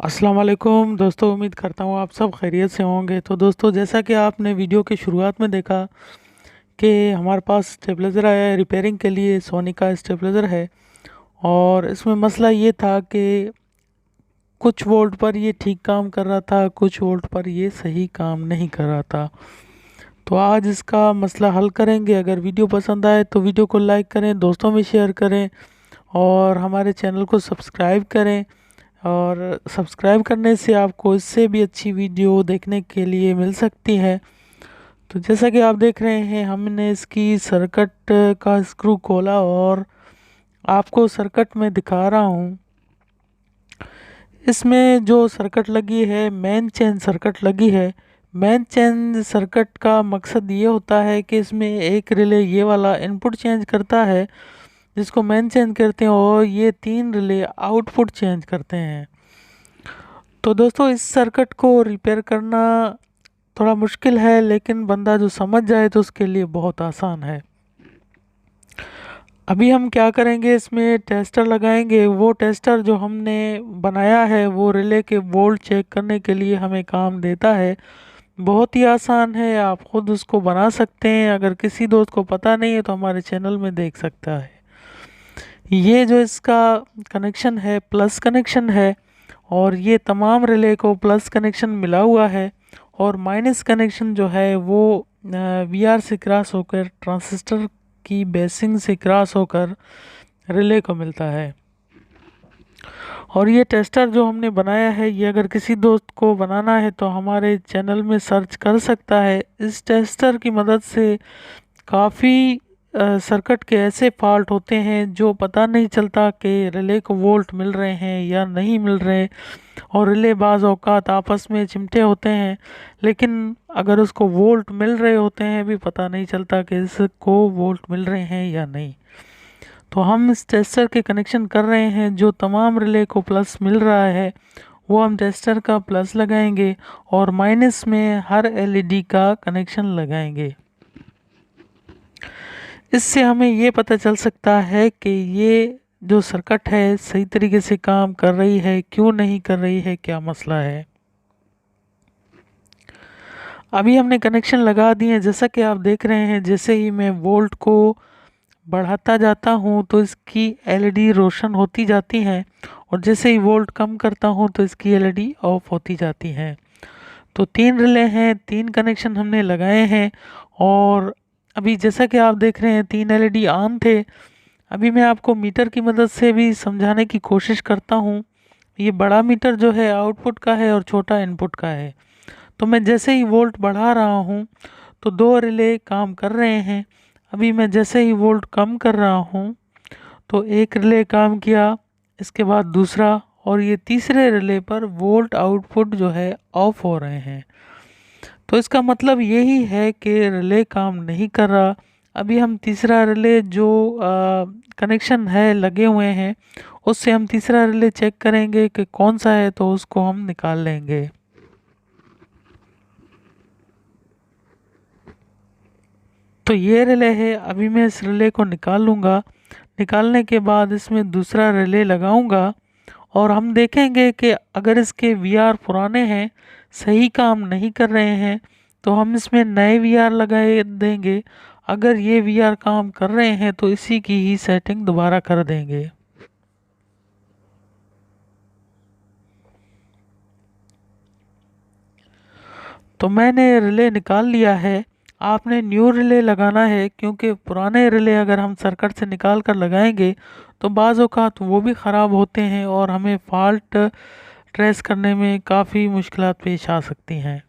अस्सलाम वालेकुम दोस्तों, उम्मीद करता हूँ आप सब खैरियत से होंगे। तो दोस्तों, जैसा कि आपने वीडियो की शुरुआत में देखा कि हमारे पास स्टेबलाइज़र आया है रिपेयरिंग के लिए। सोनी का स्टेबलाइज़र है और इसमें मसला ये था कि कुछ वोल्ट पर ये ठीक काम कर रहा था, कुछ वोल्ट पर ये सही काम नहीं कर रहा था। तो आज इसका मसला हल करेंगे। अगर वीडियो पसंद आए तो वीडियो को लाइक करें, दोस्तों में शेयर करें और हमारे चैनल को सब्सक्राइब करें। और सब्सक्राइब करने से आपको इससे भी अच्छी वीडियो देखने के लिए मिल सकती है। तो जैसा कि आप देख रहे हैं, हमने इसकी सर्किट का स्क्रू खोला और आपको सर्किट में दिखा रहा हूँ। इसमें जो सर्किट लगी है, मेन चेन सर्किट लगी है। मेन चेन सर्किट का मकसद ये होता है कि इसमें एक रिले ये वाला इनपुट चेंज करता है जिसको मेन चेंज करते हैं, और ये तीन रिले आउटपुट चेंज करते हैं। तो दोस्तों, इस सर्किट को रिपेयर करना थोड़ा मुश्किल है, लेकिन बंदा जो समझ जाए तो उसके लिए बहुत आसान है। अभी हम क्या करेंगे, इसमें टेस्टर लगाएंगे। वो टेस्टर जो हमने बनाया है वो रिले के वोल्ट चेक करने के लिए हमें काम देता है। बहुत ही आसान है, आप खुद उसको बना सकते हैं। अगर किसी दोस्त को पता नहीं है तो हमारे चैनल में देख सकता है। ये जो इसका कनेक्शन है प्लस कनेक्शन है, और ये तमाम रिले को प्लस कनेक्शन मिला हुआ है। और माइनस कनेक्शन जो है वो वीआर से क्रॉस होकर ट्रांजिस्टर की बेसिंग से क्रॉस होकर रिले को मिलता है। और ये टेस्टर जो हमने बनाया है, ये अगर किसी दोस्त को बनाना है तो हमारे चैनल में सर्च कर सकता है। इस टेस्टर की मदद से काफ़ी सर्किट के ऐसे फॉल्ट होते हैं जो पता नहीं चलता कि रिले को वोल्ट मिल रहे हैं या नहीं मिल रहे। और रिले बाज़ औक़ात आपस में चिमटे होते हैं, लेकिन अगर उसको वोल्ट मिल रहे होते हैं भी पता नहीं चलता कि इसको वोल्ट मिल रहे हैं या नहीं। तो हम इस टेस्टर के कनेक्शन कर रहे हैं। जो तमाम रिले को प्लस मिल रहा है वो हम टेस्टर का प्लस लगाएंगे और माइनस में हर एलईडी का कनेक्शन लगाएंगे। इससे हमें ये पता चल सकता है कि ये जो सर्किट है सही तरीके से काम कर रही है, क्यों नहीं कर रही है, क्या मसला है। अभी हमने कनेक्शन लगा दिए हैं। जैसा कि आप देख रहे हैं, जैसे ही मैं वोल्ट को बढ़ाता जाता हूँ तो इसकी एलईडी रोशन होती जाती हैं, और जैसे ही वोल्ट कम करता हूँ तो इसकी एलईडी ऑफ होती जाती हैं। तो तीन रिले हैं, तीन कनेक्शन हमने लगाए हैं। और अभी जैसा कि आप देख रहे हैं, तीन एलईडी ऑन थे। अभी मैं आपको मीटर की मदद से भी समझाने की कोशिश करता हूँ। ये बड़ा मीटर जो है आउटपुट का है और छोटा इनपुट का है। तो मैं जैसे ही वोल्ट बढ़ा रहा हूँ तो दो रिले काम कर रहे हैं। अभी मैं जैसे ही वोल्ट कम कर रहा हूँ तो एक रिले काम किया, इसके बाद दूसरा, और ये तीसरे रिले पर वोल्ट आउटपुट जो है ऑफ हो रहे हैं। तो इसका मतलब यही है कि रिले काम नहीं कर रहा। अभी हम तीसरा रिले जो कनेक्शन है लगे हुए हैं, उससे हम तीसरा रिले चेक करेंगे कि कौन सा है, तो उसको हम निकाल लेंगे। तो ये रिले है, अभी मैं इस रिले को निकाल लूँगा। निकालने के बाद इसमें दूसरा रिले लगाऊंगा और हम देखेंगे कि अगर इसके वीआर पुराने हैं, सही काम नहीं कर रहे हैं, तो हम इसमें नए वीआर लगाए देंगे। अगर ये वीआर काम कर रहे हैं तो इसी की ही सेटिंग दोबारा कर देंगे। तो मैंने रिले निकाल लिया है। आपने न्यू रिले लगाना है, क्योंकि पुराने रिले अगर हम सर्किट से निकाल कर लगाएंगे तो बाज़ औक़ात वो भी ख़राब होते हैं और हमें फॉल्ट ट्रेस करने में काफ़ी मुश्किलात पेश आ सकती हैं।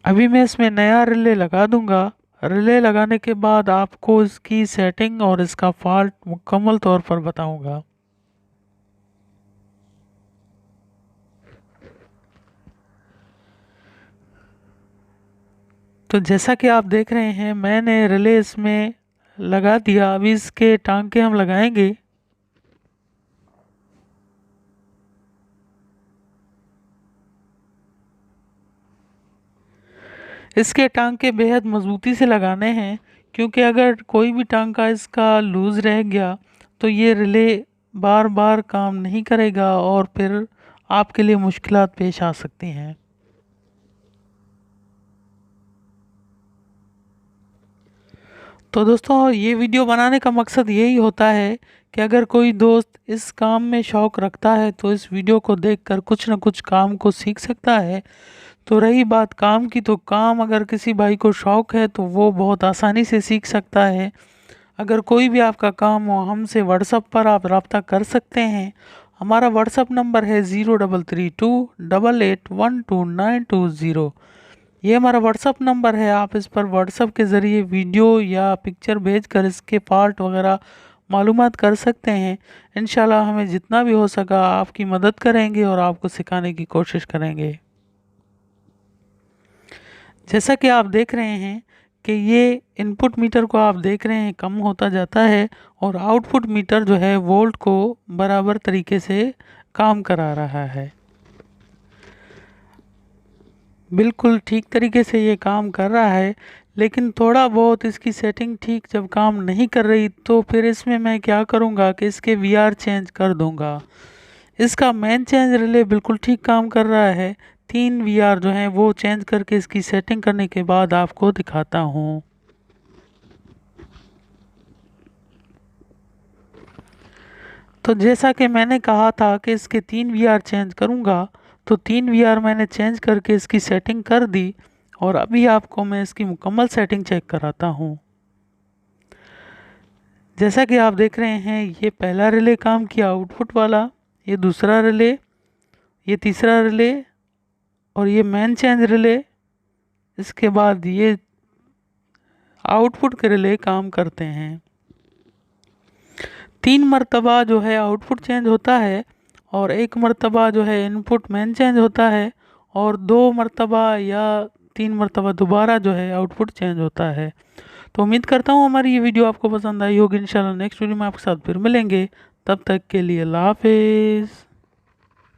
अभी मैं इसमें नया रिले लगा दूंगा। रिले लगाने के बाद आपको इसकी सेटिंग और इसका फॉल्ट मुकम्मल तौर पर बताऊंगा। तो जैसा कि आप देख रहे हैं, मैंने रिले इसमें लगा दिया। अभी इसके टांके हम लगाएंगे। इसके टांके बेहद मजबूती से लगाने हैं, क्योंकि अगर कोई भी टांका इसका लूज़ रह गया तो ये रिले बार बार काम नहीं करेगा और फिर आपके लिए मुश्किलात पेश आ सकती हैं। तो दोस्तों ये वीडियो बनाने का मकसद यही होता है कि अगर कोई दोस्त इस काम में शौक़ रखता है तो इस वीडियो को देखकर कुछ न कुछ काम को सीख सकता है। तो रही बात काम की, तो काम अगर किसी भाई को शौक़ है तो वो बहुत आसानी से सीख सकता है। अगर कोई भी आपका काम हो, हमसे व्हाट्सएप पर आप रब्ता कर सकते हैं। हमारा व्हाट्सएप नंबर है 0332881290। ये हमारा व्हाट्सअप नंबर है। आप इस पर व्हाट्सअप के ज़रिए वीडियो या पिक्चर भेजकर इसके पार्ट वगैरह मालूमात कर सकते हैं। इंशाल्लाह हमें जितना भी हो सका आपकी मदद करेंगे और आपको सिखाने की कोशिश करेंगे। जैसा कि आप देख रहे हैं कि ये इनपुट मीटर को आप देख रहे हैं कम होता जाता है और आउटपुट मीटर जो है वोल्ट को बराबर तरीके से काम करा रहा है। बिल्कुल ठीक तरीके से ये काम कर रहा है, लेकिन थोड़ा बहुत इसकी सेटिंग ठीक जब काम नहीं कर रही तो फिर इसमें मैं क्या करूँगा कि इसके वीआर चेंज कर दूँगा। इसका मेन चेंज रिले बिल्कुल ठीक काम कर रहा है। 3 वीआर जो हैं वो चेंज करके इसकी सेटिंग करने के बाद आपको दिखाता हूँ। तो जैसा कि मैंने कहा था कि इसके 3 वीआर चेंज करूँगा, तो 3 वीआर मैंने चेंज करके इसकी सेटिंग कर दी और अभी आपको मैं इसकी मुकम्मल सेटिंग चेक कराता हूँ। जैसा कि आप देख रहे हैं ये पहला रिले काम किया आउटपुट वाला, ये दूसरा रिले, ये तीसरा रिले और ये मेन चेंज रिले। इसके बाद ये आउटपुट के रिले काम करते हैं। 3 मरतबा जो है आउटपुट चेंज होता है और 1 मरतबा जो है इनपुट मेन चेंज होता है और 2 मरतबा या 3 मरतबा दोबारा जो है आउटपुट चेंज होता है। तो उम्मीद करता हूँ हमारी ये वीडियो आपको पसंद आई होगी। इंशाल्लाह नेक्स्ट वीडियो में आपके साथ फिर मिलेंगे। तब तक के लिए अल्लाह हाफिज़।